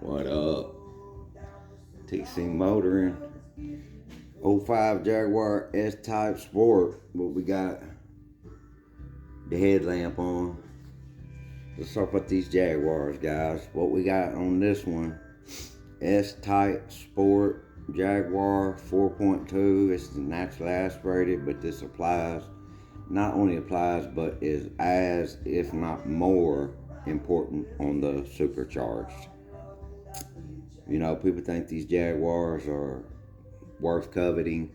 What up? TC Motoring. '05 Jaguar S-Type Sport. What we got? The headlamp on. Let's talk about these Jaguars, guys. What we got on this one? S-Type Sport Jaguar 4.2. It's naturally aspirated, but this applies. Not only applies, but is as, if not more, important on the supercharged. You know, people think these Jaguars are worth coveting.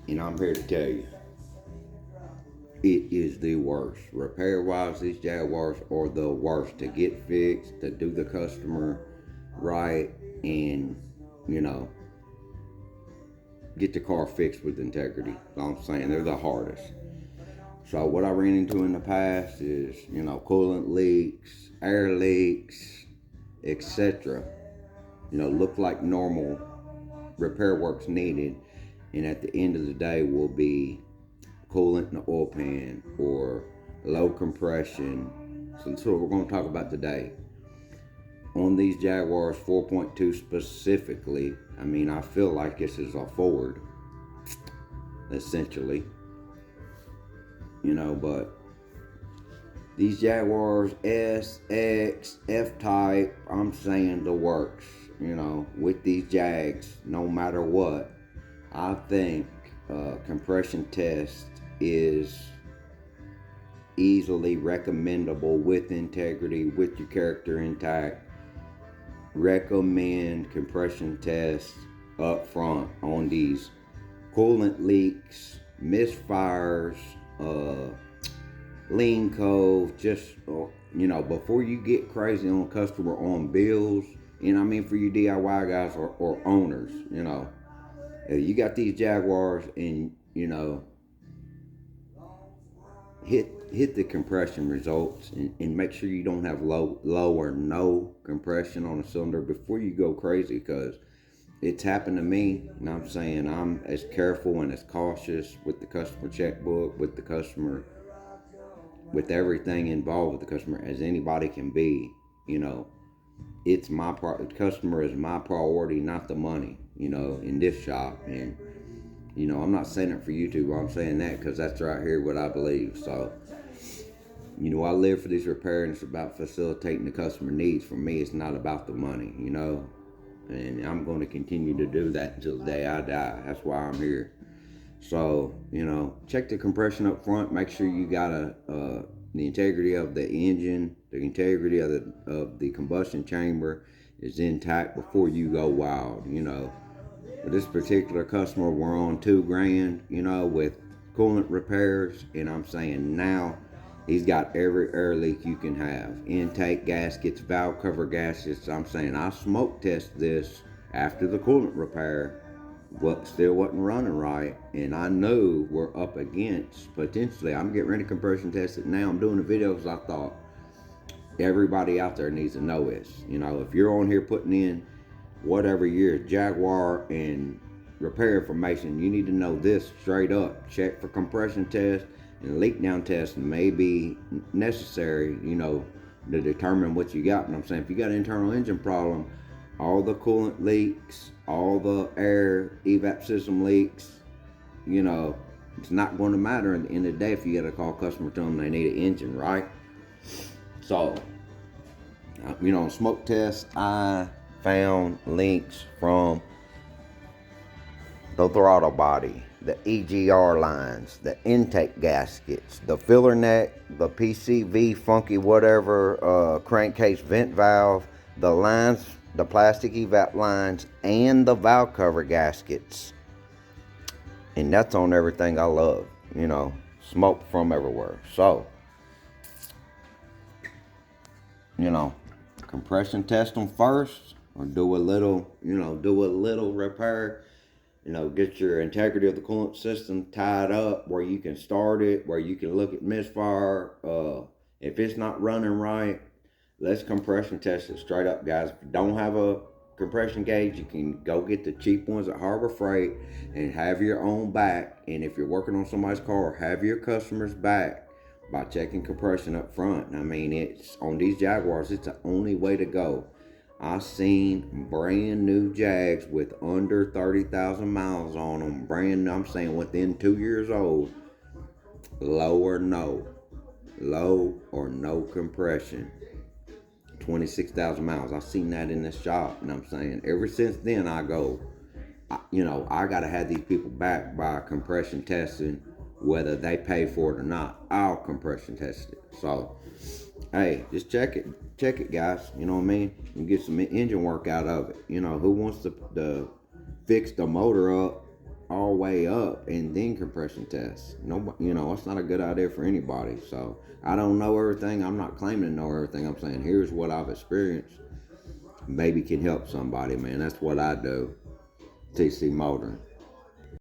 You know, I'm here to tell you, it is the worst. Repair-wise, these Jaguars are the worst to get fixed, to do the customer right, and, you know, get the car fixed with integrity. I'm saying they're the hardest. So what I ran into in the past is, you know, coolant leaks, air leaks, etc. You know, look like normal repair work's needed, and at the end of the day will be coolant in the oil pan or low compression. So that's what we're going to talk about today. On these Jaguars 4.2 specifically, I mean, I feel like this is a Ford, essentially. You know, but these Jaguars S, X, F-Type, I'm saying the works, you know, with these JAGS, no matter what. I think compression test is easily recommendable with integrity, with your character intact. Recommend compression tests up front on these coolant leaks, misfires, lean cove, just, you know, before you get crazy on customer on bills, you know what I mean, for you DIY guys or owners, you know, you got these Jaguars and, you know, hit the compression results and make sure you don't have low or no compression on a cylinder before you go crazy, because it's happened to me, and I'm saying I'm as careful and as cautious with the customer checkbook, with the customer, with everything involved with the customer as anybody can be. You know, it's my the customer is my priority, not the money, you know, in this shop. And, you know, I'm not saying it for YouTube, I'm saying that because that's right here what I believe. So, you know, I live for these repairs, and it's about facilitating the customer needs. For me, it's not about the money, you know, and I'm going to continue to do that until the day I die. That's why I'm here. So, you know, check the compression up front. Make sure you got the integrity of the engine, the integrity of the combustion chamber is intact before you go wild. You know, for this particular customer, we're on $2,000, you know, with coolant repairs, and I'm saying now he's got every air leak you can have. Intake gaskets, valve cover gaskets. I'm saying I smoke test this after the coolant repair. What still wasn't running right, and I knew we're up against potentially. I'm getting ready to compression test it now. I'm doing a video because I thought everybody out there needs to know this. You know, if you're on here putting in whatever your Jaguar and repair information, you need to know this straight up. Check for compression test, and leak down test may be necessary, you know, to determine what you got. But I'm saying if you got an internal engine problem, all the coolant leaks, all the air evap system leaks, you know, it's not going to matter at the end of the day if you got to call customer, tell them they need an engine, right? So, you know, smoke test, I found links from the throttle body, the EGR lines, the intake gaskets, the filler neck, the PCV funky whatever crankcase vent valve, the lines, the plastic evap lines, and the valve cover gaskets. And that's on everything I love, you know, smoke from everywhere. So, you know, compression test them first, or do a little, you know, do a little repair. You know, get your integrity of the coolant system tied up where you can start it, where you can look at misfire. If it's not running right, let's compression test it straight up, guys. If you don't have a compression gauge, you can go get the cheap ones at Harbor Freight and have your own back. And if you're working on somebody's car, have your customer's back by checking compression up front. I mean, it's on these Jaguars, it's the only way to go. I've seen brand new Jags with under 30,000 miles on them. I'm saying within 2 years old. Low or no compression. 26,000 miles. I've seen that in this shop, and I'm saying ever since then I gotta have these people back by compression testing, whether they pay for it or not. I'll compression test it. So, hey, just check it, guys. You know what I mean? You get some engine work out of it. Who wants to fix the motor up all the way up and then compression test? Nobody. It's not a good idea for anybody. So I don't know everything. I'm not claiming to know everything. I'm saying here's what I've experienced. Maybe can help somebody, man. That's what I do. TC Motoring.